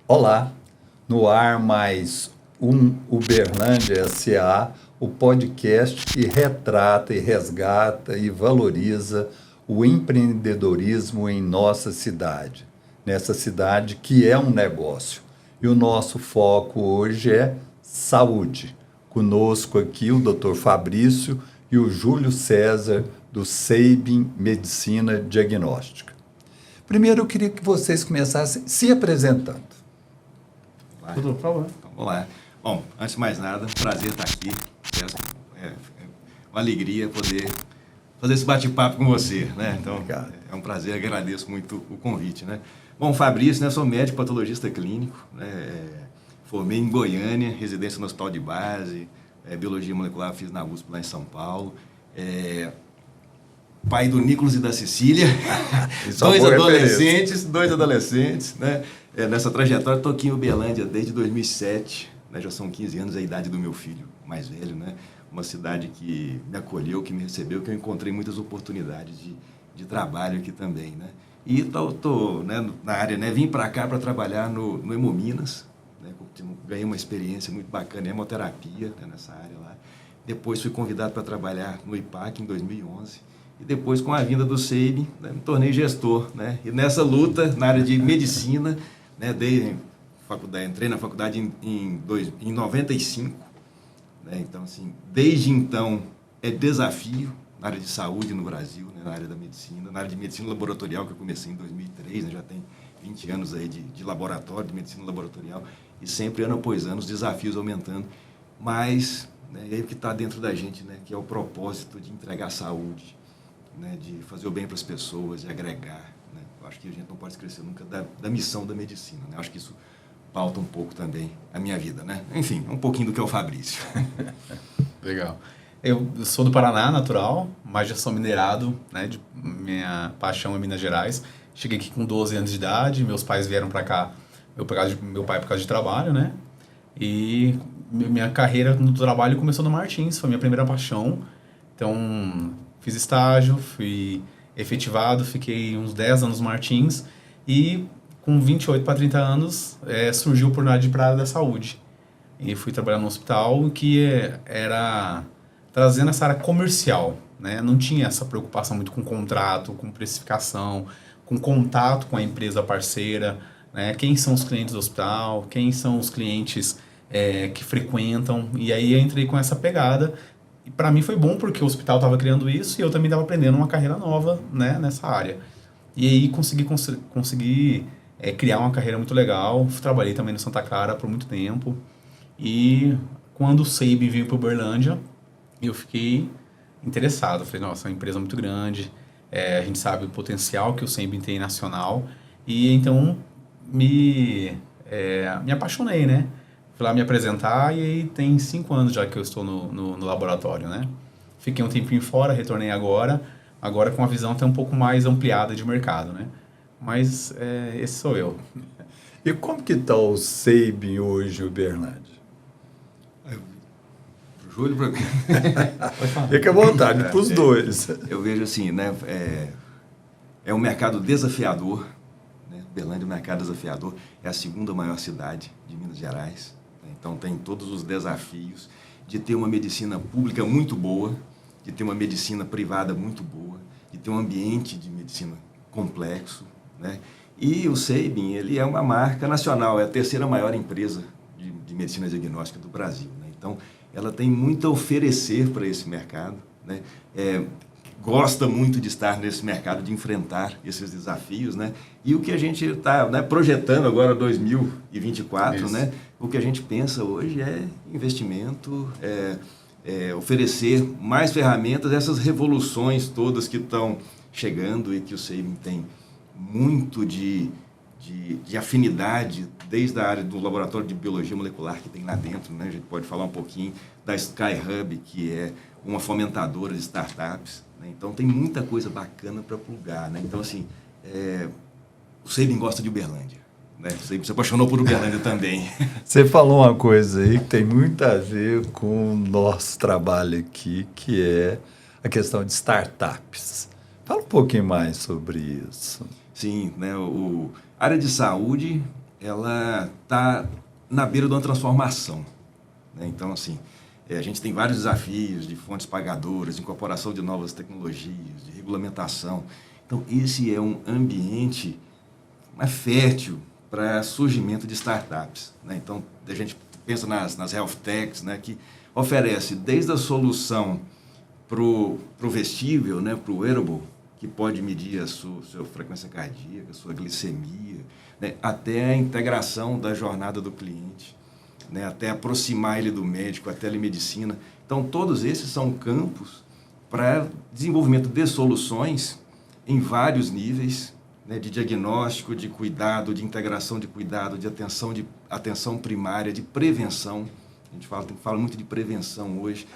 Olá, no ar mais um Uberlândia S.A., o podcast que retrata e resgata e valoriza o empreendedorismo em nossa cidade, nessa cidade que é um negócio. E o nosso foco hoje é saúde. Conosco aqui o Dr. Fabrício e o Júlio César, do Seibin Medicina Diagnóstica. Primeiro, eu queria que vocês começassem se apresentando. Tudo, por favor. Vamos lá. Bom, antes de mais nada, prazer estar aqui. É uma alegria poder fazer esse bate-papo com você, né? Então, obrigado. É um prazer, agradeço muito o convite, né? Bom, Fabrício, né? Sou médico patologista clínico, né? Formei em Goiânia, residência no Hospital de Base, Biologia Molecular fiz na USP lá em São Paulo. Pai do Nicolas e da Cecília, dois adolescentes, né? Nessa trajetória, estou aqui em Uberlândia desde 2007, né? Já são 15 anos, a idade do meu filho mais velho, né? Uma cidade que me acolheu, que me recebeu, que eu encontrei muitas oportunidades de trabalho aqui também, né? E estou né, na área, né? Vim para cá para trabalhar no Hemominas, né? Ganhei uma experiência muito bacana em hemoterapia, né? Nessa área lá. Depois fui convidado para trabalhar no IPAC em 2011. E depois, com a vinda do Seibin, né, me tornei gestor, né? E nessa luta, na área de medicina, né, entrei na faculdade em 95, né? Então, assim, desde então, é desafio na área de saúde no Brasil, né, na área da medicina, na área de medicina laboratorial, que eu comecei em 2003, né, já tem 20 anos aí de laboratório, de medicina laboratorial, e sempre, ano após ano, os desafios aumentando, mas né, é o que está dentro da gente, né, que é o propósito de entregar saúde, né, de fazer o bem para as pessoas, de agregar, né? Eu acho que a gente não pode esquecer nunca da missão da medicina, né? Eu acho que isso pauta um pouco também a minha vida, né? Enfim, um pouquinho do que é o Fabrício. Legal. Eu sou do Paraná, natural, mas já sou minerado, né? Minha paixão é Minas Gerais. Cheguei aqui com 12 anos de idade, meus pais vieram para cá, meu pai por causa de trabalho, né? E minha carreira no trabalho começou no Martins, foi minha primeira paixão. Então, fiz estágio, fui efetivado, fiquei uns 10 anos no Martins e com 28 para 30 anos surgiu a oportunidade de ir para a área da saúde. E fui trabalhar no hospital que era trazendo essa área comercial, né? Não tinha essa preocupação muito com contrato, com precificação, com contato com a empresa parceira, né? Quem são os clientes do hospital, quem são os clientes que frequentam. E aí eu entrei com essa pegada. E para mim foi bom porque o hospital estava criando isso e eu também estava aprendendo uma carreira nova, né, nessa área. E aí consegui criar uma carreira muito legal. Trabalhei também no Santa Clara por muito tempo. E quando o Seibin veio para Uberlândia, eu fiquei interessado. Falei, nossa, é uma empresa muito grande. A gente sabe o potencial que o Seibin tem nacional. E então me apaixonei, né? Fui lá me apresentar e aí tem 5 anos já que eu estou no laboratório, né? Fiquei um tempinho fora, retornei agora com a visão até um pouco mais ampliada de mercado, né? Mas esse sou eu. E como que está o Seibin hoje, Uberlândia? Júlio, para mim. Fique à vontade, para os dois. Eu vejo assim, né? É um mercado desafiador, né? Uberlândia é um mercado desafiador, é a segunda maior cidade de Minas Gerais. Então, tem todos os desafios de ter uma medicina pública muito boa, de ter uma medicina privada muito boa, de ter um ambiente de medicina complexo, né? E o Seibin, ele é uma marca nacional, é a terceira maior empresa de medicina diagnóstica do Brasil, né? Então, ela tem muito a oferecer para esse mercado, né? Gosta muito de estar nesse mercado, de enfrentar esses desafios, né? E o que a gente está, né, projetando agora 2024, isso, né? O que a gente pensa hoje é investimento, oferecer mais ferramentas, essas revoluções todas que estão chegando e que o Seibin tem muito de afinidade, desde a área do laboratório de biologia molecular que tem lá dentro, né? A gente pode falar um pouquinho da SkyHub, que é uma fomentadora de startups, né? Então, tem muita coisa bacana para plugar, né? Então, assim, o Seibin gosta de Uberlândia, né? O Seibin se apaixonou por Uberlândia também. Você falou uma coisa aí que tem muito a ver com o nosso trabalho aqui, que é a questão de startups. Fala um pouquinho mais sobre isso. Sim, né, a área de saúde, ela está na beira de uma transformação. Né? Então, assim, a gente tem vários desafios de fontes pagadoras, de incorporação de novas tecnologias, de regulamentação. Então, esse é um ambiente mais fértil para surgimento de startups. Né? Então, a gente pensa nas health techs, né, que oferece desde a solução para o vestível, né, para o wearable, que pode medir a sua frequência cardíaca, a sua glicemia, né, até a integração da jornada do cliente, né, até aproximar ele do médico, a telemedicina. Então, todos esses são campos para desenvolvimento de soluções em vários níveis, né, de diagnóstico, de cuidado, de integração de cuidado, de atenção primária, de prevenção. A gente fala muito de prevenção hoje,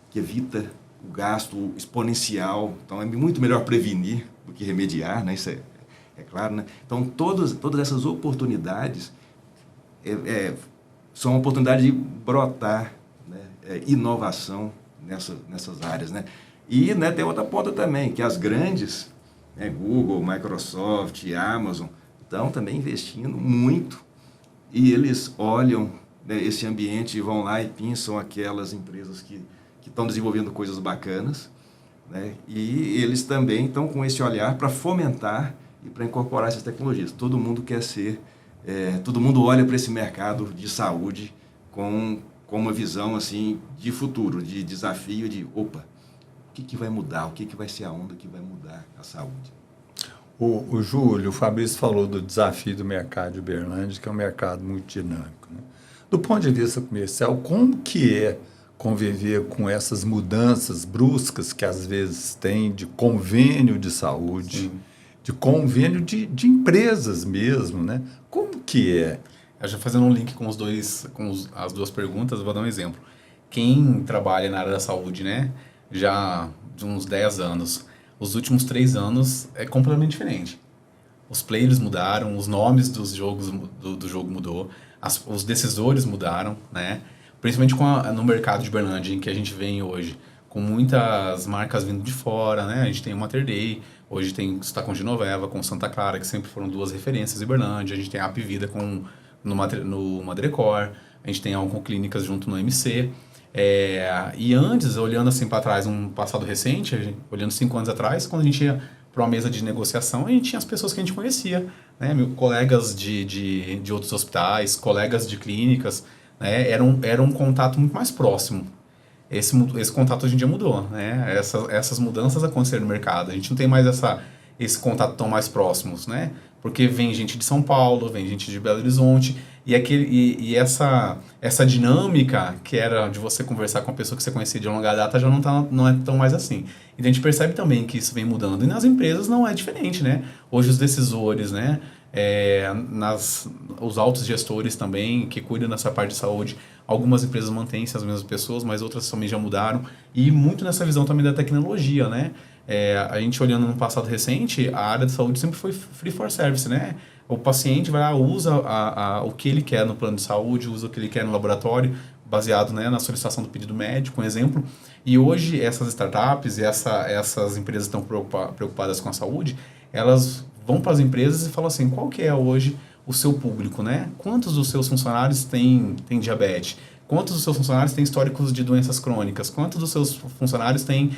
que evita o gasto exponencial. Então, é muito melhor prevenir do que remediar, né? Isso é claro, né? Então, todas essas oportunidades são oportunidades de brotar, né, inovação nessas áreas, né? E, né, tem outra ponta também, que as grandes, né, Google, Microsoft, Amazon, estão também investindo muito e eles olham, né, esse ambiente e vão lá e pinçam aquelas empresas que estão desenvolvendo coisas bacanas, né? E eles também estão com esse olhar para fomentar e para incorporar essas tecnologias. Todo mundo quer todo mundo olha para esse mercado de saúde com uma visão assim de futuro, de desafio, de opa, o que vai mudar, o que vai ser a onda que vai mudar a saúde. O Júlio, o Fabrício falou do desafio do mercado de Uberlândia, que é um mercado muito dinâmico, né? Do ponto de vista comercial, como que é conviver com essas mudanças bruscas que às vezes tem de convênio de saúde, sim, de convênio de empresas mesmo, né? Como que é? Eu já fazendo um link com as duas perguntas, eu vou dar um exemplo. Quem trabalha na área da saúde, né, já de uns 10 anos, os últimos 3 anos é completamente diferente. Os players mudaram, os nomes dos jogos do jogo mudou, os decisores mudaram, né? Principalmente no mercado de Uberlândia, em que a gente vem hoje, com muitas marcas vindo de fora, né? A gente tem o Mater Dei, hoje está com Genoveva, com Santa Clara, que sempre foram 2 referências em Uberlândia, a gente tem a Apvida no Madrecor, a gente tem a Oncoclínicas junto no MC. E antes, olhando assim para trás, um passado recente, olhando 5 anos atrás, quando a gente ia para uma mesa de negociação, a gente tinha as pessoas que a gente conhecia, né? Colegas de outros hospitais, colegas de clínicas, né? Era um contato muito mais próximo. Esse contato hoje em dia mudou, né? Essas mudanças aconteceram no mercado. A gente não tem mais esse contato tão mais próximos, né? Porque vem gente de São Paulo, vem gente de Belo Horizonte, e essa dinâmica que era de você conversar com a pessoa que você conhecia de longa data já não é tão mais assim. Então a gente percebe também que isso vem mudando. E nas empresas não é diferente, né? Hoje os decisores, né? Os altos gestores também, que cuidam dessa parte de saúde, algumas empresas mantêm-se as mesmas pessoas, mas outras também já mudaram. E muito nessa visão também da tecnologia, né? A gente olhando no passado recente, a área de saúde sempre foi free for service, né? O paciente vai lá, usa o que ele quer no plano de saúde, usa o que ele quer no laboratório, baseado, né, na solicitação do pedido médico, um exemplo. E hoje essas startups e essas empresas que estão preocupadas com a saúde, elas vão para as empresas e falam assim, qual que é hoje o seu público, né? Quantos dos seus funcionários têm diabetes? Quantos dos seus funcionários têm históricos de doenças crônicas? Quantos dos seus funcionários têm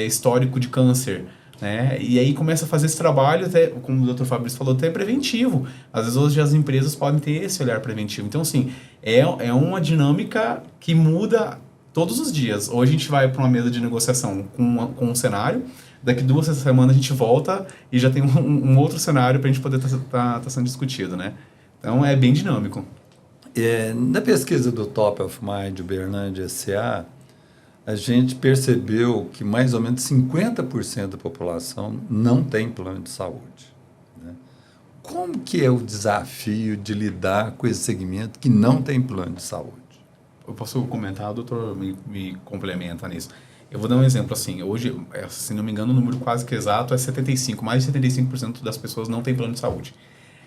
histórico de câncer? Né? E aí começa a fazer esse trabalho, até, como o Dr. Fabrício falou, até preventivo. Às vezes hoje as empresas podem ter esse olhar preventivo. Então, assim, é uma dinâmica que muda todos os dias. Hoje a gente vai para uma mesa de negociação com um cenário, daqui 2 semanas a gente volta e já tem um outro cenário para a gente poder tá sendo discutido, né? Então, é bem dinâmico. Na pesquisa do Top of Mind Uberlândia S.A., a gente percebeu que mais ou menos 50% da população não tem plano de saúde, né? Como que é o desafio de lidar com esse segmento que não tem plano de saúde? Eu posso comentar, o doutor me complementa nisso. Eu vou dar um exemplo assim, hoje, se não me engano, o número quase que exato é 75%, mais de 75% das pessoas não têm plano de saúde.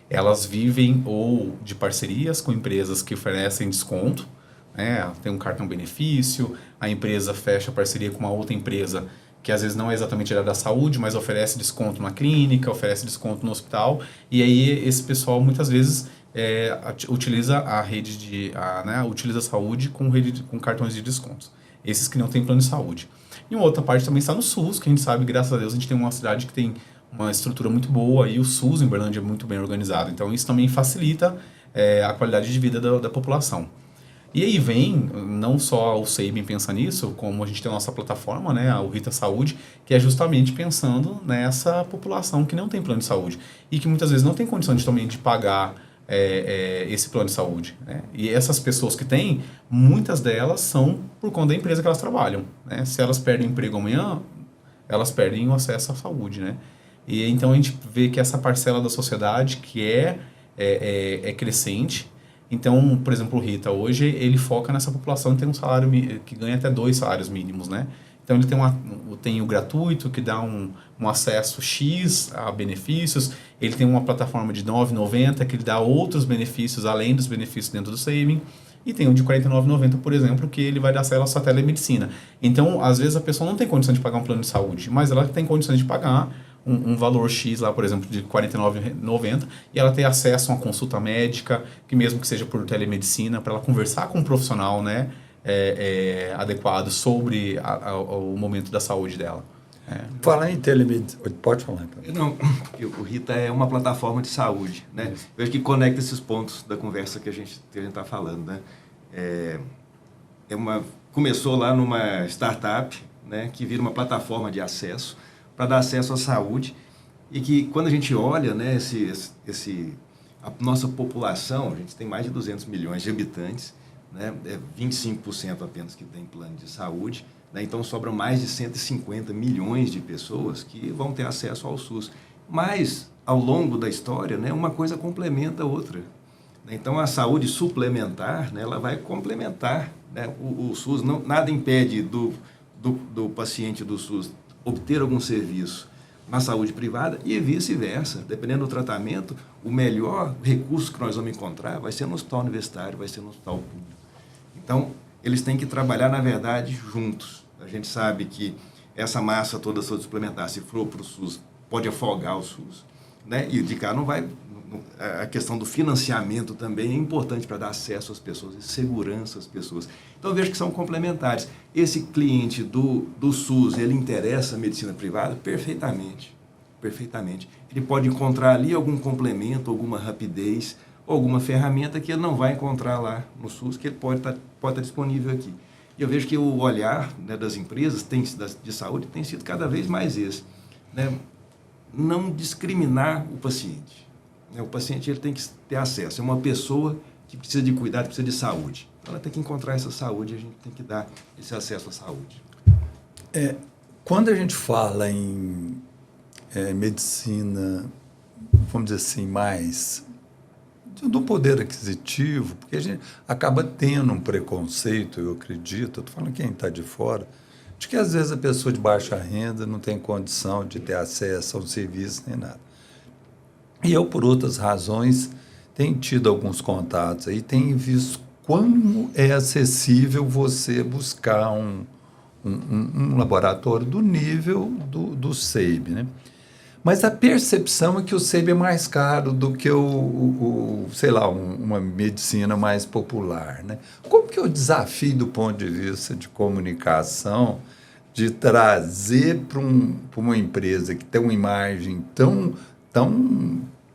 Elas vivem ou de parcerias com empresas que oferecem desconto, tem um cartão benefício, a empresa fecha parceria com uma outra empresa que às vezes não é exatamente a área da saúde, mas oferece desconto na clínica, oferece desconto no hospital, e aí esse pessoal muitas vezes utiliza a rede utiliza a saúde com cartões de descontos. Esses que não têm plano de saúde. E uma outra parte também está no SUS, que a gente sabe, graças a Deus, a gente tem uma cidade que tem uma estrutura muito boa e o SUS em Berlândia é muito bem organizado. Então isso também facilita a qualidade de vida da população. E aí vem, não só o Sabin pensa nisso, como a gente tem a nossa plataforma, né, o Rita Saúde, que é justamente pensando nessa população que não tem plano de saúde e que muitas vezes não tem condição também de pagar esse plano de saúde. Né? E essas pessoas que têm, muitas delas são por conta da empresa que elas trabalham. Né? Se elas perdem o emprego amanhã, elas perdem o acesso à saúde. Né? E então a gente vê que essa parcela da sociedade que é crescente. Então, por exemplo, o Rita hoje, ele foca nessa população que tem um salário que ganha até 2 salários mínimos, né? Então, ele tem o gratuito, que dá um acesso X a benefícios. Ele tem uma plataforma de R$ 9,90, que ele dá outros benefícios, além dos benefícios dentro do Saving. E tem um de R$ 49,90, por exemplo, que ele vai dar acesso à telemedicina. Então, às vezes, a pessoa não tem condição de pagar um plano de saúde, mas ela tem condições de pagar um valor X lá, por exemplo, de R$ 49,90, e ela tem acesso a uma consulta médica, que mesmo que seja por telemedicina, para ela conversar com um profissional, né, adequado sobre o momento da saúde dela. Falar em telemedicina, pode falar. Não, o Rita é uma plataforma de saúde, né? Eu acho que conecta esses pontos da conversa que a gente está falando, né? Começou lá numa startup, né, que vira uma plataforma de acesso para dar acesso à saúde, e que quando a gente olha, né, a nossa população, a gente tem mais de 200 milhões de habitantes, né, 25% apenas que tem plano de saúde, né, então sobram mais de 150 milhões de pessoas que vão ter acesso ao SUS. Mas, ao longo da história, né, uma coisa complementa a outra. Então, a saúde suplementar, né, ela vai complementar, né, o SUS. Nada impede do paciente do SUS obter algum serviço na saúde privada e vice-versa. Dependendo do tratamento, o melhor recurso que nós vamos encontrar vai ser no hospital universitário, vai ser no hospital público. Então, eles têm que trabalhar, na verdade, juntos. A gente sabe que essa massa toda suplementar, se for para o SUS, pode afogar o SUS. Né? E de cá não vai... A questão do financiamento também é importante para dar acesso às pessoas e segurança às pessoas. Então, eu vejo que são complementares. Esse cliente do SUS, ele interessa a medicina privada? Perfeitamente. Perfeitamente. Ele pode encontrar ali algum complemento, alguma rapidez, alguma ferramenta que ele não vai encontrar lá no SUS, que ele pode estar disponível aqui. E eu vejo que o olhar, né, das empresas de saúde tem sido cada vez mais esse. Né? Não discriminar o paciente. O paciente ele tem que ter acesso. É uma pessoa que precisa de cuidado, precisa de saúde. Então, ela tem que encontrar essa saúde e a gente tem que dar esse acesso à saúde. Quando a gente fala em medicina, vamos dizer assim, mais do poder aquisitivo, porque a gente acaba tendo um preconceito, eu acredito, eu estou falando quem está de fora, de que às vezes a pessoa de baixa renda não tem condição de ter acesso a um serviço nem nada. E eu, por outras razões, tenho tido alguns contatos aí, tenho visto como é acessível você buscar um laboratório do nível do SEIB, né? Mas a percepção é que o SEIB é mais caro do que uma medicina mais popular, né? Como que é o desafio do ponto de vista de comunicação de trazer para uma empresa que tem uma imagem tão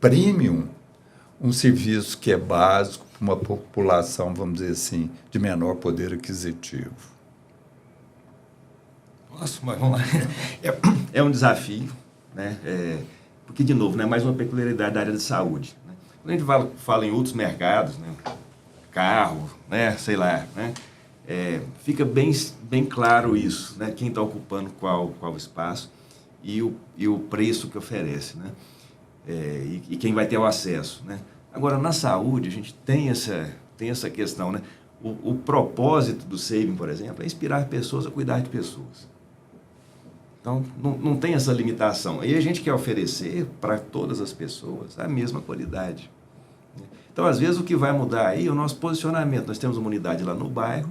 premium, um serviço que é básico para uma população, vamos dizer assim, de menor poder aquisitivo? Nossa, mas vamos lá. É um desafio, né? Porque, de novo, né, mais uma peculiaridade da área de saúde. Né? Quando a gente fala em outros mercados, né, carro, né, sei lá, né, fica bem claro isso, né, quem está ocupando qual espaço e o preço que oferece, né? E quem vai ter o acesso, né? Agora, na saúde, a gente tem essa questão, né? O propósito do Saving, por exemplo, é inspirar pessoas a cuidar de pessoas. Então, não tem essa limitação. E a gente quer oferecer para todas as pessoas a mesma qualidade. Então, às vezes, o que vai mudar aí é o nosso posicionamento. Nós temos uma unidade lá no bairro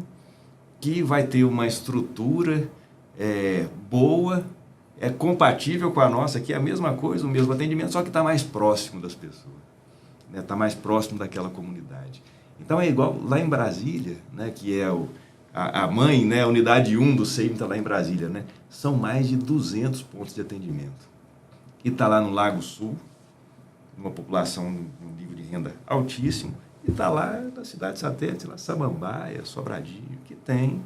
que vai ter uma estrutura boa, é compatível com a nossa, que é a mesma coisa, o mesmo atendimento, só que está mais próximo das pessoas, né? Está mais próximo daquela comunidade. Então é igual lá em Brasília, né? Que é a mãe, né? A unidade 1 do SEIB está lá em Brasília, né? São mais de 200 pontos de atendimento. E está lá no Lago Sul, uma população um nível de renda altíssimo, e está lá na cidade satélite, lá Samambaia, Sobradinho, que tem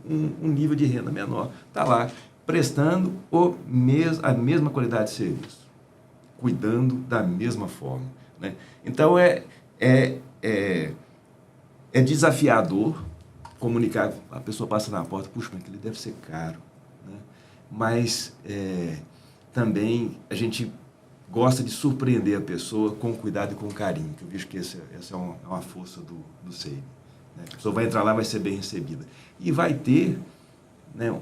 um nível de renda menor. Está lá prestando a mesma qualidade de serviço, cuidando da mesma forma, né? Então é desafiador comunicar, a pessoa passa na porta, puxa, mas aquilo deve ser caro, né? Mas também a gente gosta de surpreender a pessoa com cuidado e com carinho, que eu vejo que essa é uma força do SEIB, né? A pessoa vai entrar lá, vai ser bem recebida. E vai ter, né,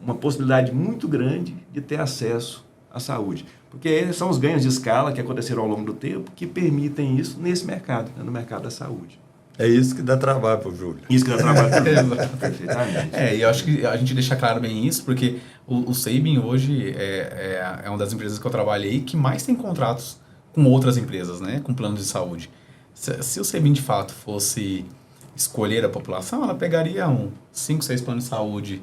uma possibilidade muito grande de ter acesso à saúde. Porque são os ganhos de escala que aconteceram ao longo do tempo que permitem isso nesse mercado, né, no mercado da saúde. É isso que dá trabalho para o Júlio. Isso que dá trabalho para o Júlio. Perfeitamente. E eu acho que a gente deixa claro bem isso, porque o SEIB hoje é uma das empresas que eu trabalhei que mais tem contratos com outras empresas, né, com planos de saúde. Se o SEIB de fato fosse escolher a população, ela pegaria 5, 6 planos de saúde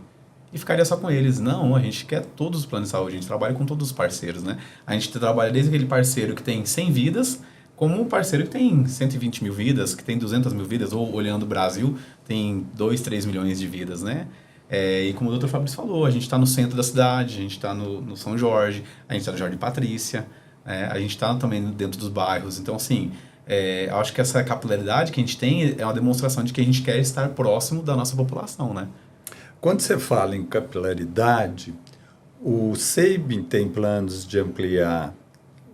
e ficaria só com eles. Não, a gente quer todos os planos de saúde, a gente trabalha com todos os parceiros, né? A gente trabalha desde aquele parceiro que tem 100 vidas, como um parceiro que tem 120 mil vidas, que tem 200 mil vidas, ou olhando o Brasil, tem 2, 3 milhões de vidas, né? E como o Dr. Fabrício falou, a gente está no centro da cidade, a gente está no São Jorge, a gente está no Jardim Patrícia, a gente está também dentro dos bairros. Então, assim, eu acho que essa capilaridade que a gente tem é uma demonstração de que a gente quer estar próximo da nossa população, né? Quando você fala em capilaridade, o SEIB tem planos de ampliar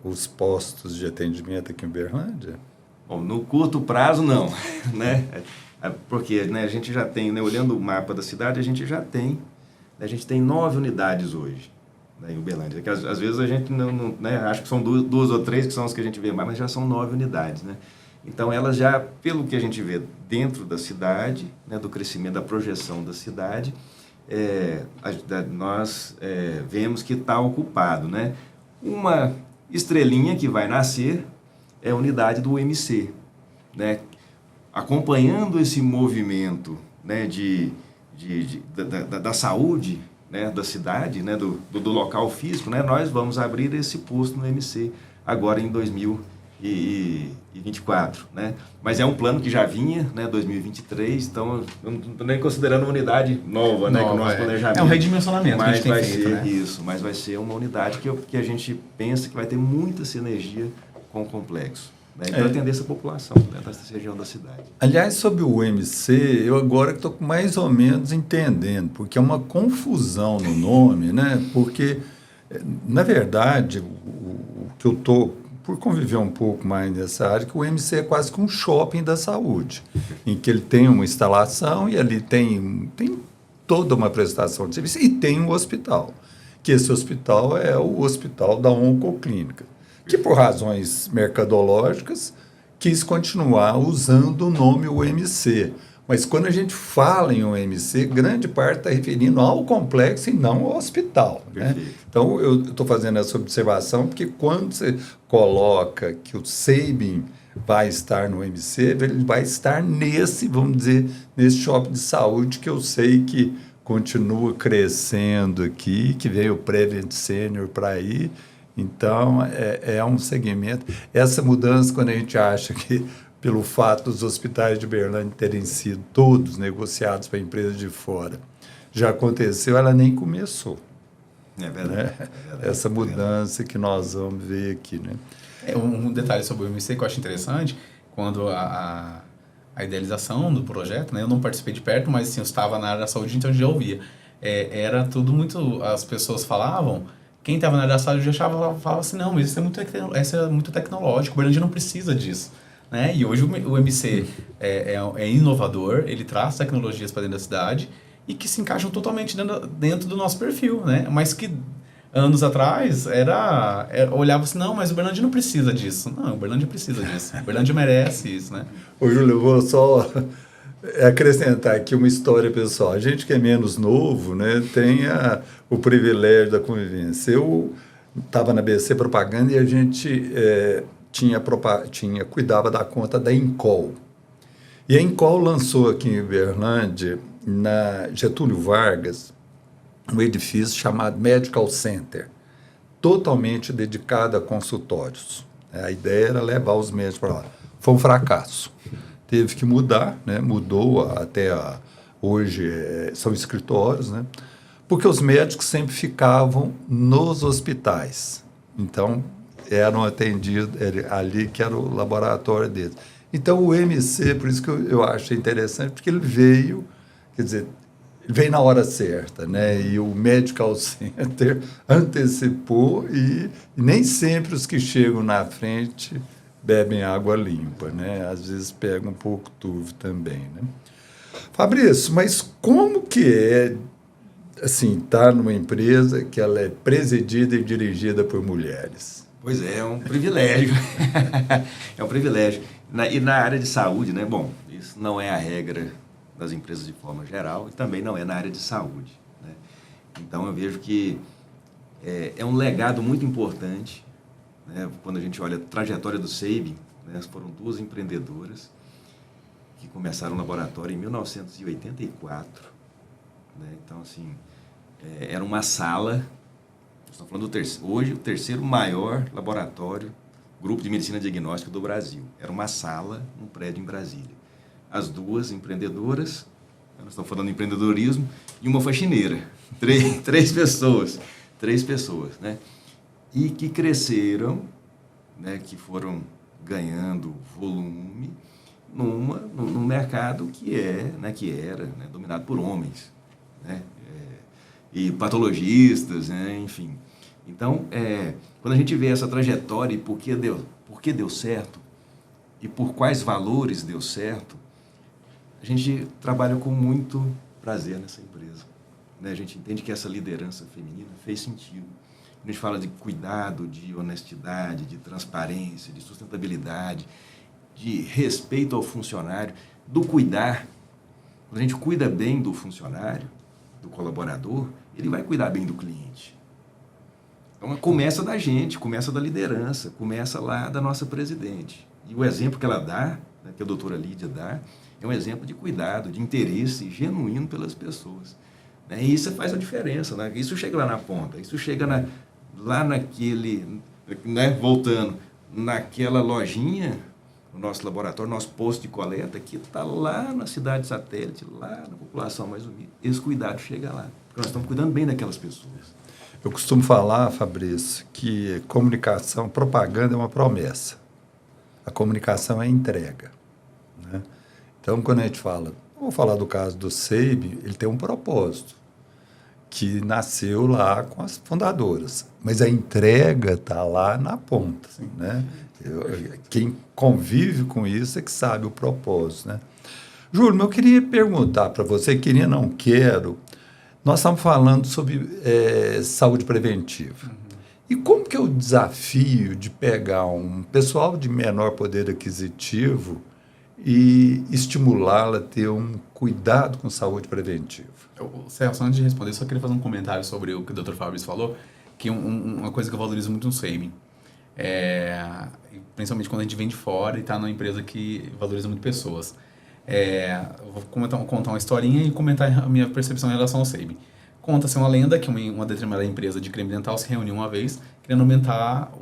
os postos de atendimento aqui em Uberlândia? Bom, no curto prazo, não, né? Porque, né, a gente já tem, né, olhando o mapa da cidade, a gente tem 9 unidades hoje, né, em Uberlândia. Que às vezes a gente não né, acha que são duas ou 3 que são as que a gente vê mais, mas já são 9 unidades, né? Então, elas já, pelo que a gente vê dentro da cidade, né, do crescimento, da projeção da cidade, nós vemos que está ocupado, né? Uma estrelinha que vai nascer é a unidade do UMC, né? Acompanhando esse movimento, né, da saúde, né, da cidade, né, do local físico, né, nós vamos abrir esse posto no UMC agora em 2024, né? Mas é um plano que já vinha, né, 2023, então eu não estou nem considerando uma unidade nova, né, com o nosso planejamento. É um redimensionamento que a gente tem feito, né? Isso, mas vai ser uma unidade que a gente pensa que vai ter muita sinergia com o complexo, né, para atender essa população, né, dessa região da cidade. Aliás, sobre o UMC, eu agora estou mais ou menos entendendo, porque é uma confusão no nome, né? Porque, na verdade, o que eu estou, por conviver um pouco mais nessa área, que o UMC é quase que um shopping da saúde, em que ele tem uma instalação e ali tem toda uma prestação de serviço e tem um hospital, que esse hospital é o hospital da Oncoclínica, que por razões mercadológicas quis continuar usando o nome UMC. Mas quando a gente fala em UMC, grande parte está referindo ao complexo e não ao hospital, né? Então, eu estou fazendo essa observação porque quando você coloca que o SEIB vai estar no UMC, ele vai estar vamos dizer, nesse shopping de saúde que eu sei que continua crescendo aqui, que veio o Prevent Senior para aí. Então, é um segmento. Essa mudança, quando a gente acha que, pelo fato dos hospitais de Uberlândia terem sido todos negociados para empresas de fora, já aconteceu, ela nem começou. É verdade. Né? Essa mudança que nós vamos ver aqui, né? Um detalhe sobre o UMC que eu acho interessante, quando a idealização do projeto, né, eu não participei de perto, mas assim, eu estava na área da saúde, então eu já ouvia. Era tudo muito... As pessoas falavam... Quem estava na área da saúde falava assim, não, mas isso é muito tecnológico, o Uberlândia não precisa disso, né? E hoje o MC é inovador, ele traz tecnologias para dentro da cidade e que se encaixam totalmente dentro do nosso perfil, né? Mas que anos atrás olhava assim, não, mas o Uberlândia não precisa disso. Não, o Uberlândia precisa disso, o Uberlândia merece isso, né? Ô, Júlio, eu vou só acrescentar aqui uma história pessoal. A gente que é menos novo, né, tem o privilégio da convivência. Eu estava na BC Propaganda e a gente cuidava da conta da Incol. E a Incol lançou aqui em Uberlândia, na Getúlio Vargas, um edifício chamado Medical Center, totalmente dedicado a consultórios. A ideia era levar os médicos para lá. Foi um fracasso. Teve que mudar, né? Mudou hoje são escritórios, né? Porque os médicos sempre ficavam nos hospitais. Então, eram atendidos ali, que era o laboratório deles. Então, o MC, por isso que eu achei interessante, porque ele veio, quer dizer, ele veio na hora certa, né? E o Medical Center antecipou e nem sempre os que chegam na frente bebem água limpa, né? Às vezes pegam um pouco turvo também, né? Fabrício, mas como que é, assim, estar numa empresa que ela é presidida e dirigida por mulheres? Pois é um privilégio. É um privilégio. E na área de saúde, né? Bom, isso não é a regra das empresas de forma geral e também não é na área de saúde, né? Então, eu vejo que é um legado muito importante, né? Quando a gente olha a trajetória do SEIB, né? Foram duas empreendedoras que começaram o laboratório em 1984, né? Então, assim, era uma sala, estamos falando hoje o terceiro maior laboratório, grupo de medicina diagnóstica do Brasil. Era uma sala, um prédio em Brasília. As duas empreendedoras, nós estamos falando de empreendedorismo, e uma faxineira. Três pessoas, né? E que cresceram, né? Que foram ganhando volume num mercado que era, né? Dominado por homens, né? E patologistas, né? Enfim. Então, quando a gente vê essa trajetória e por que deu certo e por quais valores deu certo, a gente trabalha com muito prazer nessa empresa, né? A gente entende que essa liderança feminina fez sentido. A gente fala de cuidado, de honestidade, de transparência, de sustentabilidade, de respeito ao funcionário, do cuidar. Quando a gente cuida bem do funcionário, do colaborador, ele vai cuidar bem do cliente. Então, começa da gente, começa da liderança, começa lá da nossa presidente. E o exemplo que ela dá, né, que a doutora Lídia dá, é um exemplo de cuidado, de interesse genuíno pelas pessoas, né? E isso faz a diferença, né? Isso chega lá na ponta, isso chega lá naquele, né, voltando, naquela lojinha, no nosso laboratório, nosso posto de coleta, que está lá na cidade satélite, lá na população mais humilde. Esse cuidado chega lá, porque nós estamos cuidando bem daquelas pessoas. Eu costumo falar, Fabrício, que comunicação, propaganda é uma promessa. A comunicação é entrega, né? Então, quando a gente fala, vou falar do caso do SEIB, ele tem um propósito, que nasceu lá com as fundadoras, mas a entrega está lá na ponta, né? Quem convive com isso é que sabe o propósito, né? Júlio, eu queria perguntar para você, queria, não quero, nós estamos falando sobre saúde preventiva. E como que é o desafio de pegar um pessoal de menor poder aquisitivo e estimulá-la a ter um cuidado com saúde preventiva? Celso, antes de responder, só queria fazer um comentário sobre o que o Dr. Fabrício falou, que uma coisa que eu valorizo muito no SEIB, principalmente quando a gente vem de fora e está numa empresa que valoriza muito pessoas. Eu vou contar uma historinha e comentar a minha percepção em relação ao SEIB. Conta-se uma lenda que uma determinada empresa de creme dental se reuniu uma vez querendo aumentar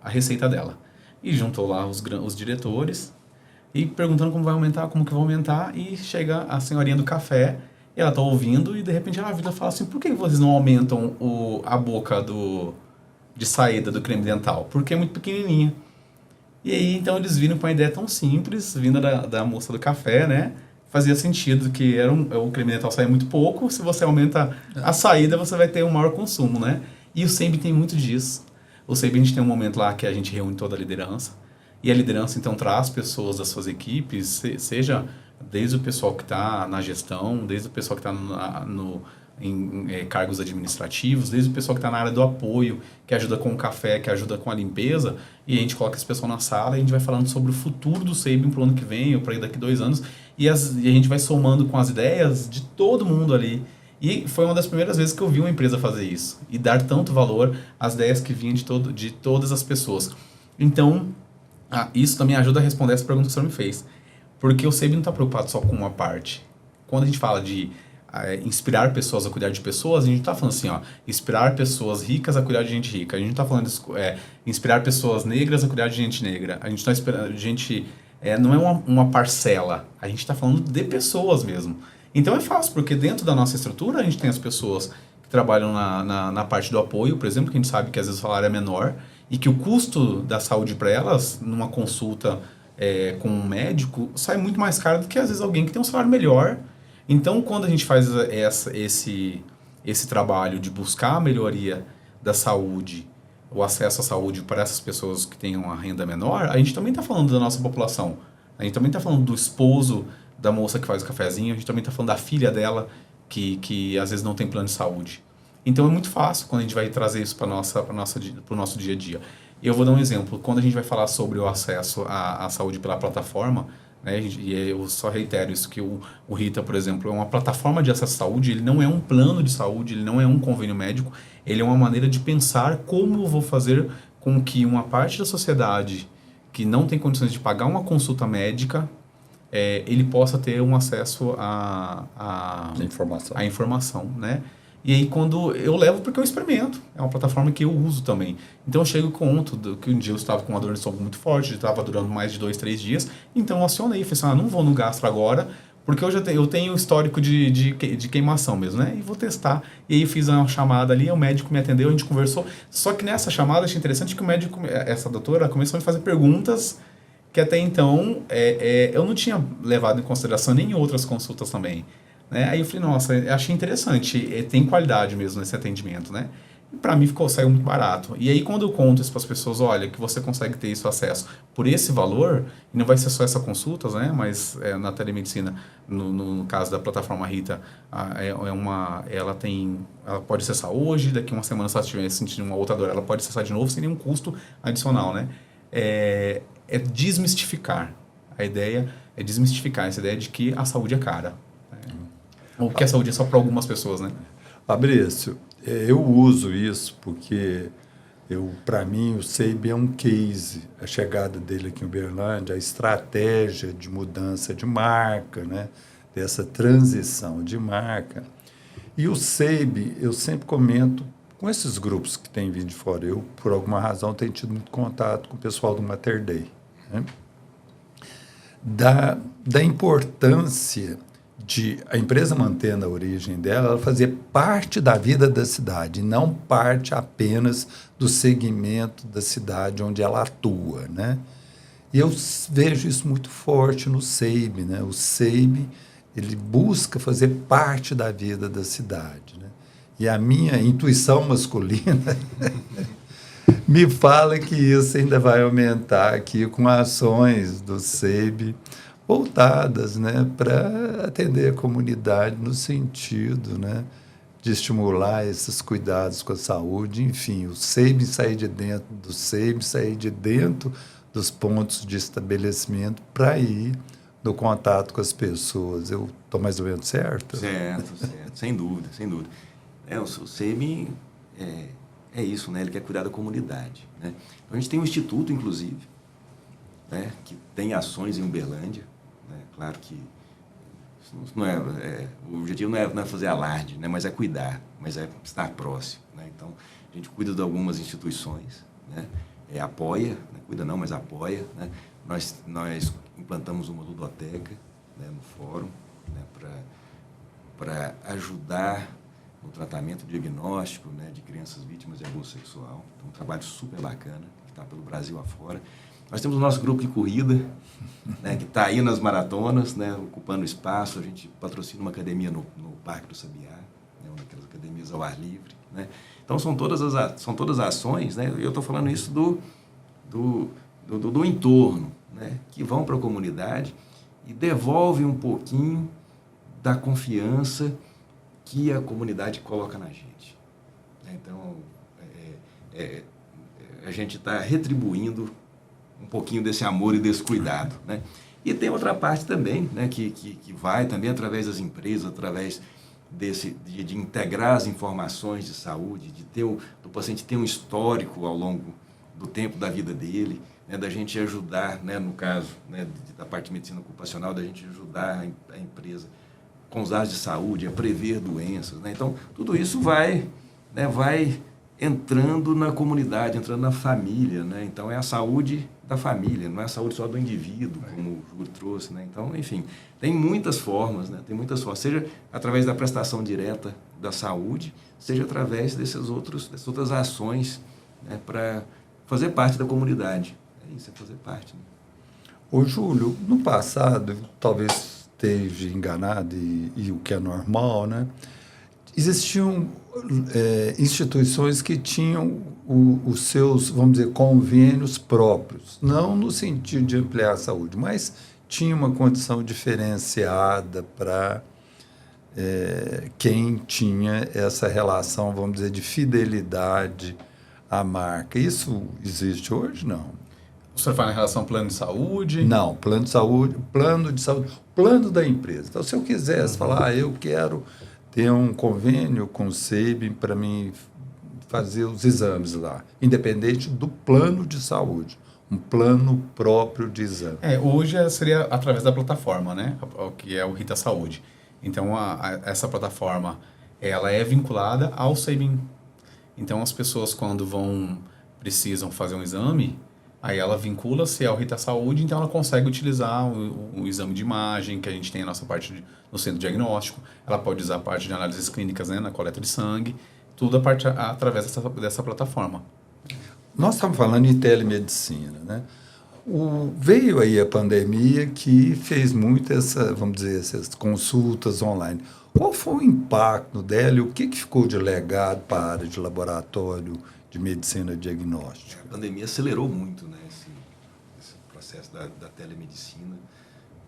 a receita dela. E juntou lá os diretores e perguntando como vai aumentar, como que vai aumentar, e chega a senhorinha do café e ela está ouvindo e de repente ela vira e fala assim: por que vocês não aumentam a boca de saída do creme dental? Porque é muito pequenininha. E aí então eles viram com uma ideia tão simples, vinda da moça do café, né? Fazia sentido que o creme dental saía muito pouco, se você aumenta a saída você vai ter um maior consumo, né? E o SEIB tem muito disso. O SEIB a gente tem um momento lá que a gente reúne toda a liderança, e a liderança então traz pessoas das suas equipes, seja desde o pessoal que está na gestão, desde o pessoal que está em cargos administrativos, desde o pessoal que está na área do apoio, que ajuda com o café, que ajuda com a limpeza, e a gente coloca esse pessoal na sala e a gente vai falando sobre o futuro do SEIB para o ano que vem ou para daqui 2 anos, E a gente vai somando com as ideias de todo mundo ali. E foi uma das primeiras vezes que eu vi uma empresa fazer isso. E dar tanto valor às ideias que vinham de todas as pessoas. Então, isso também ajuda a responder essa pergunta que o senhor me fez. Porque o SEIB não está preocupado só com uma parte. Quando a gente fala de inspirar pessoas a cuidar de pessoas, a gente não está falando assim, ó, inspirar pessoas ricas a cuidar de gente rica. A gente não está falando inspirar pessoas negras a cuidar de gente negra. A gente está esperando não é uma parcela. A gente está falando de pessoas mesmo. Então é fácil, porque dentro da nossa estrutura a gente tem as pessoas que trabalham na parte do apoio, por exemplo, que a gente sabe que às vezes o salário é menor e que o custo da saúde para elas, numa consulta com um médico, sai muito mais caro do que às vezes alguém que tem um salário melhor. Então, quando a gente faz esse trabalho de buscar a melhoria da saúde, o acesso à saúde para essas pessoas que têm uma renda menor, a gente também está falando da nossa população. A gente também está falando do esposo da moça que faz o cafezinho, a gente também está falando da filha dela, que às vezes não tem plano de saúde. Então, é muito fácil quando a gente vai trazer isso para o nosso dia a dia. Eu vou dar um exemplo. Quando a gente vai falar sobre o acesso à saúde pela plataforma, né, e eu só reitero isso, que o Rita, por exemplo, é uma plataforma de acesso à saúde, ele não é um plano de saúde, ele não é um convênio médico, ele é uma maneira de pensar como eu vou fazer com que uma parte da sociedade que não tem condições de pagar uma consulta médica, ele possa ter um acesso à informação, né? E aí quando eu levo, porque eu experimento, é uma plataforma que eu uso também. Então eu chego e conto que um dia eu estava com uma dor de estômago muito forte, estava durando mais de 2, 3 dias, então eu acionei, falei assim, não vou no gastro agora, porque eu tenho histórico de queimação mesmo, né? E vou testar. E aí fiz uma chamada ali, o médico me atendeu, a gente conversou, só que nessa chamada achei interessante que o médico, essa doutora, começou a me fazer perguntas que até então eu não tinha levado em consideração nem em outras consultas também. Né? Aí eu falei, nossa, achei interessante, tem qualidade mesmo nesse atendimento, né? E para mim saiu muito barato. E aí quando eu conto isso para as pessoas, olha, que você consegue ter isso acesso por esse valor, e não vai ser só essa consulta, né? Mas na telemedicina, no caso da plataforma Rita, ela pode acessar hoje, daqui uma semana se ela estiver sentindo uma outra dor, ela pode acessar de novo sem nenhum custo adicional, né? É desmistificar. A ideia é desmistificar essa ideia de que a saúde é cara. Ou que a saúde é só para algumas pessoas, né? Fabrício, eu uso isso porque, para mim, o SEIB é um case. A chegada dele aqui em Uberlândia, a estratégia de mudança de marca, né? Dessa transição de marca. E o SEIB, eu sempre comento com esses grupos que têm vindo de fora. Eu, por alguma razão, tenho tido muito contato com o pessoal do Mater Dei, né? Da importância de a empresa mantendo a origem dela, ela fazer parte da vida da cidade, não parte apenas do segmento da cidade onde ela atua, né? E eu vejo isso muito forte no SEIB, né? O SEIB, ele busca fazer parte da vida da cidade, né? E a minha intuição masculina me fala que isso ainda vai aumentar aqui com ações do SEIB voltadas, né, para atender a comunidade no sentido, né, de estimular esses cuidados com a saúde, enfim, o SEIB sair de dentro do SEIB, sair de dentro dos pontos de estabelecimento para ir no contato com as pessoas. Eu estou mais ou menos certo? Certo, sem dúvida, sem dúvida. O SEIB é isso, né, ele quer cuidar da comunidade, né? Então, a gente tem um instituto, inclusive, né, que tem ações em Uberlândia. Claro que o objetivo não é fazer alarde, né, mas é cuidar, mas é estar próximo, né? Então, a gente cuida de algumas instituições, né, apoia, né, cuida não, mas apoia, né? Nós implantamos uma ludoteca, né, no fórum, né, para ajudar no tratamento diagnóstico, né, de crianças vítimas de abuso sexual. Então, um trabalho super bacana, que está pelo Brasil afora. Nós temos o nosso grupo de corrida, né, que está aí nas maratonas, né, ocupando espaço. A gente patrocina uma academia no Parque do Sabiá, né, uma daquelas academias ao ar livre, né? Então, são todas ações, né? Eu estou falando isso do entorno, né, que vão para a comunidade e devolve um pouquinho da confiança que a comunidade coloca na gente. Então, a gente está retribuindo um pouquinho desse amor e desse cuidado, né? E tem outra parte também, né, que vai também através das empresas, através de integrar as informações de saúde, do paciente ter um histórico ao longo do tempo da vida dele, né, da gente ajudar, né, no caso, né, da parte de medicina ocupacional, da gente ajudar a empresa com os dados de saúde, a prever doenças. Né? Então, tudo isso vai entrando na comunidade, entrando na família. Né? Então, é a saúde da família, não é a saúde só do indivíduo, como o Júlio trouxe. Né? Então, enfim, tem muitas formas, né? Tem muitas formas, seja através da prestação direta da saúde, seja através dessas outras ações, né, para fazer parte da comunidade. É isso, é fazer parte. Né? Ô, Júlio, no passado, talvez esteja enganado e o que é normal, né? Existiam instituições que tinham os seus, vamos dizer, convênios próprios, não no sentido de ampliar a saúde, mas tinha uma condição diferenciada para quem tinha essa relação, vamos dizer, de fidelidade à marca. Isso existe hoje? Não. O senhor fala em relação ao plano de saúde? Não, plano de saúde, plano da empresa. Então, se eu quisesse falar, eu quero ter um convênio com o SEIB para mim fazer os exames lá, independente do plano de saúde, um plano próprio de exame. Hoje seria através da plataforma, né, que é o Rita Saúde. Então, essa plataforma, ela é vinculada ao SEIB. Então, as pessoas, quando precisam fazer um exame, aí ela vincula-se ao Rita Saúde, então ela consegue utilizar o exame de imagem, que a gente tem a nossa parte no centro diagnóstico, ela pode usar a parte de análises clínicas, né, na coleta de sangue, tudo através dessa plataforma. Nós estamos falando em telemedicina, né? Veio aí a pandemia que fez muito vamos dizer, essas consultas online. Qual foi o impacto dela e o que ficou de legado para a área de laboratório de medicina diagnóstica? A pandemia acelerou muito, né, esse processo da telemedicina,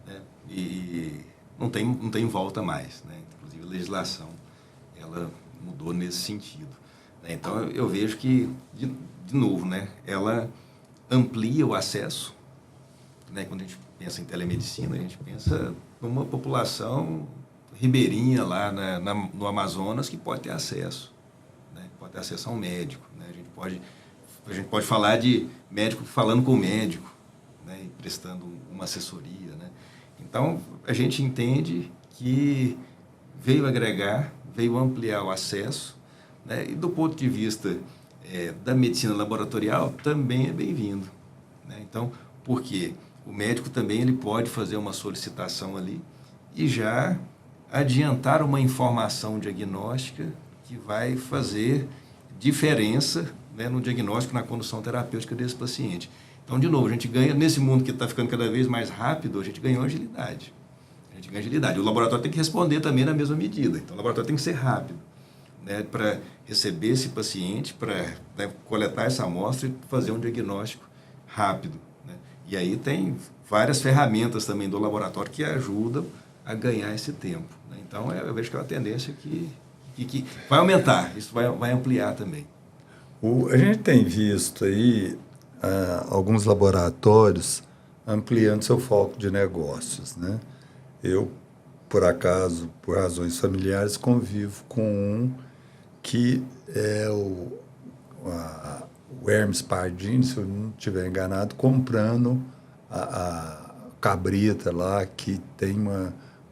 né, e não tem volta mais, né, inclusive a legislação ela mudou nesse sentido. Né, então eu vejo que, de novo, né, ela amplia o acesso, né, quando a gente pensa em telemedicina, a gente pensa numa população ribeirinha lá no Amazonas que pode ter acesso. Pode ter acesso a um médico. Né? A gente pode falar de médico falando com o médico, né? E prestando uma assessoria. Né? Então, a gente entende que veio agregar, veio ampliar o acesso, né? E do ponto de vista da medicina laboratorial, também é bem-vindo. Né? Então, por quê? O médico também ele pode fazer uma solicitação ali e já adiantar uma informação diagnóstica que vai fazer diferença, né, no diagnóstico, na condução terapêutica desse paciente. Então, de novo, a gente ganha, nesse mundo que está ficando cada vez mais rápido, a gente ganhou agilidade. O laboratório tem que responder também na mesma medida. Então, o laboratório tem que ser rápido, né, para receber esse paciente, para, né, coletar essa amostra e fazer um diagnóstico rápido. Né? E aí tem várias ferramentas também do laboratório que ajudam a ganhar esse tempo. Né? Então, eu vejo que é uma tendência que vai aumentar, isso vai ampliar também. A gente tem visto aí alguns laboratórios ampliando seu foco de negócios, né? Eu, por acaso, por razões familiares, convivo com um que é o Hermes Pardini, se eu não estiver enganado, comprando a cabrita lá, que tem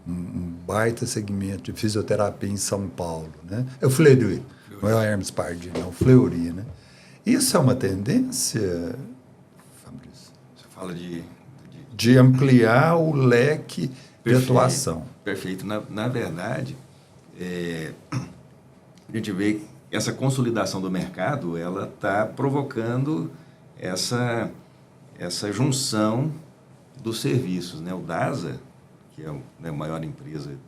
um baita segmento de fisioterapia em São Paulo, né? É o Fleury, não é o Hermes Pardini, é o Fleury, né? Isso é uma tendência, Fabrício? Você fala de ampliar o leque de atuação. Perfeito. Na verdade, a gente vê que essa consolidação do mercado, ela está provocando essa junção dos serviços, né? O DASA, que é a maior empresa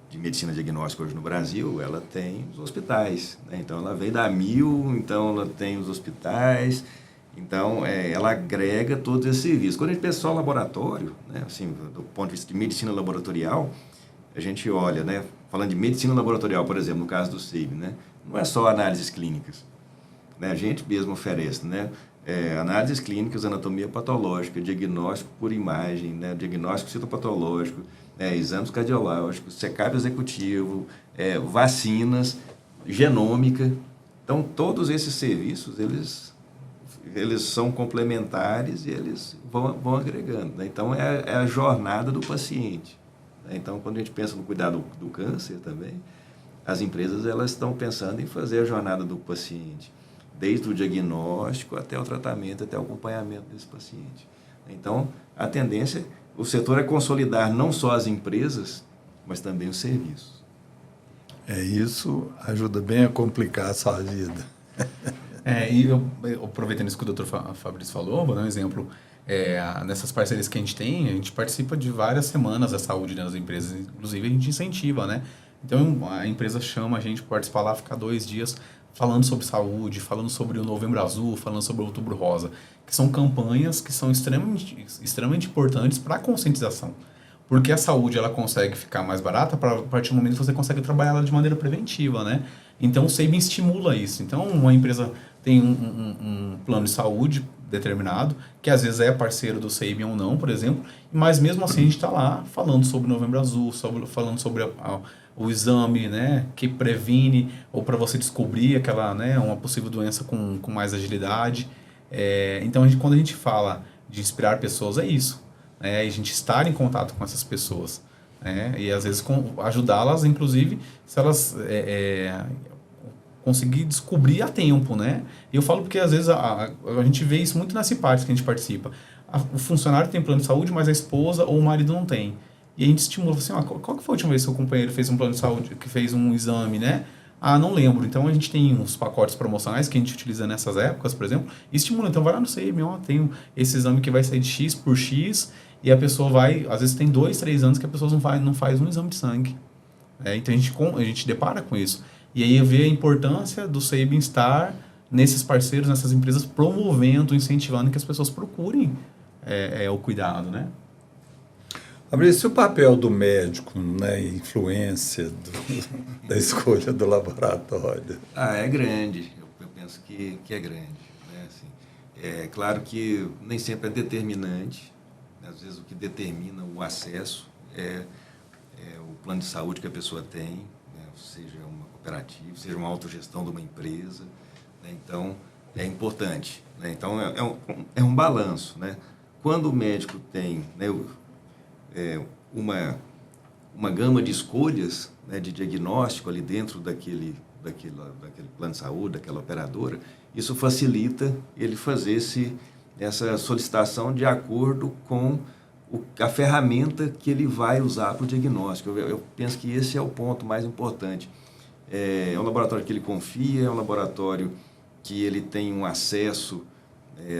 de medicina diagnóstica hoje no Brasil, ela tem os hospitais. Né? Então, ela vem da Amil, então ela tem os hospitais, então ela agrega todos esses serviços. Quando a gente pensa só laboratório, né? Assim, do ponto de vista de medicina laboratorial, a gente olha, né? Falando de medicina laboratorial, por exemplo, no caso do SEIB, né? Não é só análises clínicas. Né? A gente mesmo oferece, né? análises clínicas, anatomia patológica, diagnóstico por imagem, né, diagnóstico citopatológico, exames cardiológicos, check-up executivo, vacinas, genômica. Então, todos esses serviços, eles são complementares e eles vão agregando, né? Então, é a jornada do paciente, né? Então, quando a gente pensa no cuidado do câncer também, as empresas elas estão pensando em fazer a jornada do paciente, desde o diagnóstico até o tratamento, até o acompanhamento desse paciente. Então, a tendência, o setor é consolidar não só as empresas, mas também os serviços. Isso ajuda bem a complicar a sua vida. E eu aproveitando isso que o Dr. Fabrício falou, vou dar um exemplo. Nessas parcerias que a gente participa de várias semanas da saúde nas empresas, inclusive a gente incentiva, né? Então a empresa chama a gente para participar lá, ficar 2 dias falando sobre saúde, falando sobre o Novembro Azul, falando sobre o Outubro Rosa, que são campanhas que são extremamente importantes para a conscientização. Porque a saúde ela consegue ficar mais barata a partir do momento que você consegue trabalhar ela de maneira preventiva, né? Então o Sabin estimula isso. Então uma empresa tem um plano de saúde determinado, que às vezes é parceiro do Sabin ou não, por exemplo, mas mesmo assim a gente está lá falando sobre o Novembro Azul, falando sobre o exame, né, que previne, ou para você descobrir aquela, né, uma possível doença com mais agilidade. Então quando a gente fala de inspirar pessoas, é isso. E a gente estar em contato com essas pessoas, né? E às vezes ajudá-las, inclusive, se elas conseguir descobrir a tempo, né? E eu falo porque às vezes a gente vê isso muito nas CIPARs que a gente participa. O funcionário tem plano de saúde, mas a esposa ou o marido não tem. E a gente estimula, assim, qual que foi a última vez que seu companheiro fez um plano de saúde, que fez um exame, né? Não lembro. Então a gente tem uns pacotes promocionais que a gente utiliza nessas épocas, por exemplo, e estimula. Então vai lá no Sabin, tem esse exame que vai sair de X por X, e a pessoa vai, às vezes tem 2, 3 anos que a pessoa não faz um exame de sangue. Então a gente depara com isso. E aí eu vejo a importância do Sabin estar nesses parceiros, nessas empresas, promovendo, incentivando que as pessoas procurem o cuidado, né? Fabrício, o papel do médico na influência da escolha do laboratório? É grande. Eu penso que é grande, né? Assim, é claro que nem sempre é determinante. Às vezes o que determina o acesso é o plano de saúde que a pessoa tem, né? Seja uma cooperativa, seja uma autogestão de uma empresa, né? Então, é importante, né? Então, é um balanço, né? Quando o médico tem, né, uma gama de escolhas, né, de diagnóstico ali dentro daquele plano de saúde, daquela operadora, isso facilita ele fazer essa solicitação de acordo com a ferramenta que ele vai usar para o diagnóstico. Eu penso que esse é o ponto mais importante. É um laboratório que ele confia, é um laboratório que ele tem um acesso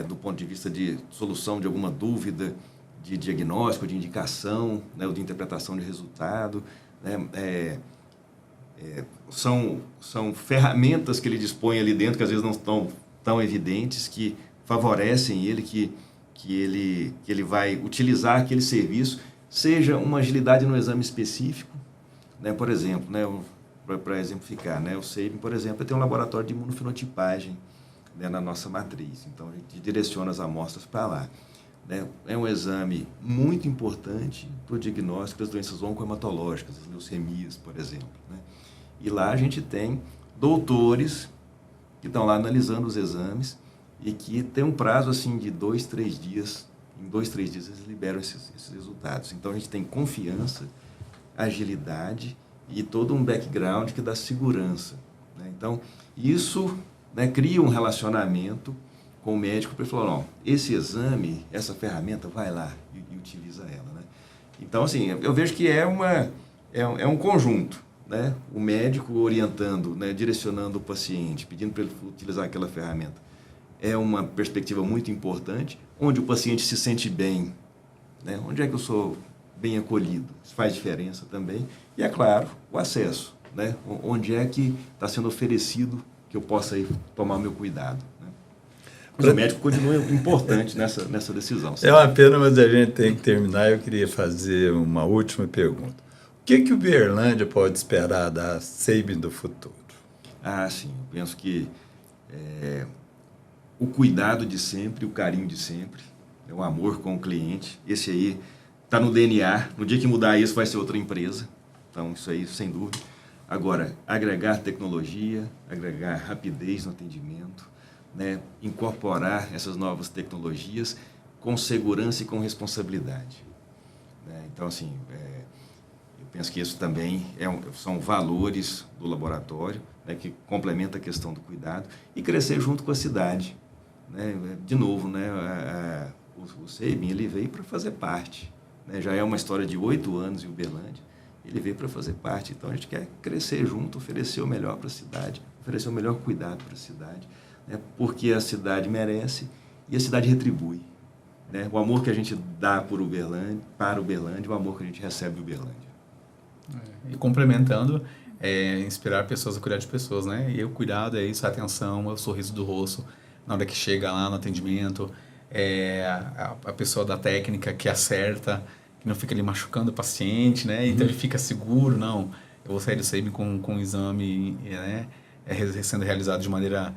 do ponto de vista de solução de alguma dúvida, de diagnóstico, de indicação, né, ou de interpretação de resultado, né? São ferramentas que ele dispõe ali dentro, que às vezes não estão tão evidentes, que favorecem ele, que ele vai utilizar aquele serviço, seja uma agilidade no exame específico, né? Por exemplo, né, para exemplificar, né, o Sabin, por exemplo, tem um laboratório de imunofenotipagem, né, na nossa matriz, então a gente direciona as amostras para lá, né? É um exame muito importante para o diagnóstico das doenças oncohematológicas, as leucemias, por exemplo, né? E lá a gente tem doutores que estão lá analisando os exames e que tem um prazo assim de 2, 3 dias. Em 2, 3 dias eles liberam esses resultados. Então a gente tem confiança, agilidade e todo um background que dá segurança, né? Então isso, né, cria um relacionamento com o médico para ele falar, não, esse exame, essa ferramenta, vai lá e utiliza ela, né? Então assim, eu vejo que é um conjunto, né? O médico orientando, né, direcionando o paciente, pedindo para ele utilizar aquela ferramenta. É uma perspectiva muito importante, onde o paciente se sente bem, né? Onde é que eu sou bem acolhido? Isso faz diferença também. E, é claro, o acesso, né? Onde é que está sendo oferecido que eu possa ir tomar o meu cuidado, né? Mas o médico continua importante nessa decisão. É uma pena, mas a gente tem que terminar. Eu queria fazer uma última pergunta. O que o Uberlândia pode esperar da Sabin do futuro? Sim, eu penso que... o cuidado de sempre, o carinho de sempre, né? O amor com o cliente. Esse aí está no DNA. No dia que mudar isso, vai ser outra empresa. Então, isso aí, sem dúvida. Agora, agregar tecnologia, agregar rapidez no atendimento, né? Incorporar essas novas tecnologias com segurança e com responsabilidade. Né? Então, assim, eu penso que isso também são valores do laboratório, né? Que complementa a questão do cuidado e crescer junto com a cidade. Né? De novo, né? O Sabin, ele veio para fazer parte. Né? Já é uma história de 8 anos em Uberlândia. Ele veio para fazer parte. Então, a gente quer crescer junto, oferecer o melhor para a cidade, oferecer o melhor cuidado para a cidade, né? Porque a cidade merece e a cidade retribui. Né? O amor que a gente dá para Uberlândia, o amor que a gente recebe de Uberlândia. E complementando, inspirar pessoas a cuidar de pessoas, né? E o cuidado é isso, a atenção, é o sorriso do rosto, na hora que chega lá no atendimento, a pessoa da técnica que acerta, que não fica ali machucando o paciente, né? Então ele fica seguro, não, eu vou sair do Sabin com um exame, né? Sendo realizado de maneira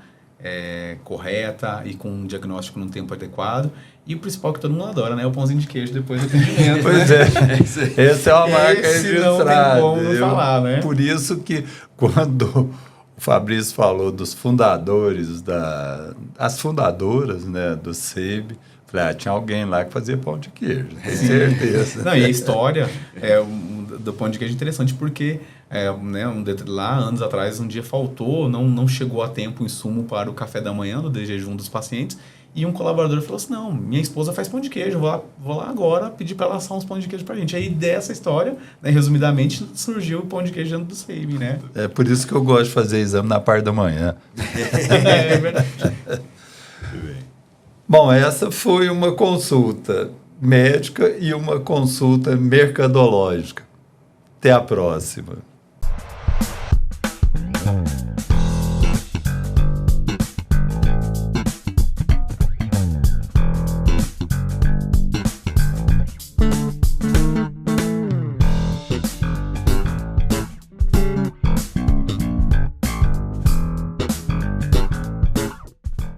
correta e com um diagnóstico num tempo adequado. E o principal que todo mundo adora, né? O pãozinho de queijo depois do atendimento. Pois né? Essa é uma marca registrada. Não tem como não falar, né? Por isso que quando o Fabrício falou dos fundadores, as fundadoras, né, do Sabin, falei, tinha alguém lá que fazia pão de queijo, tenho certeza. Não, e a história do pão de queijo é interessante porque né, lá, anos atrás, um dia faltou, não chegou a tempo o insumo para o café da manhã, do jejum dos pacientes, e um colaborador falou assim, não, minha esposa faz pão de queijo, vou lá agora pedir para ela assar uns pão de queijo para a gente. Aí dessa história, né, resumidamente, surgiu o pão de queijo dentro do Sabin, né? É por isso que eu gosto de fazer exame na parte da manhã. É verdade. Bom, essa foi uma consulta médica e uma consulta mercadológica. Até a próxima.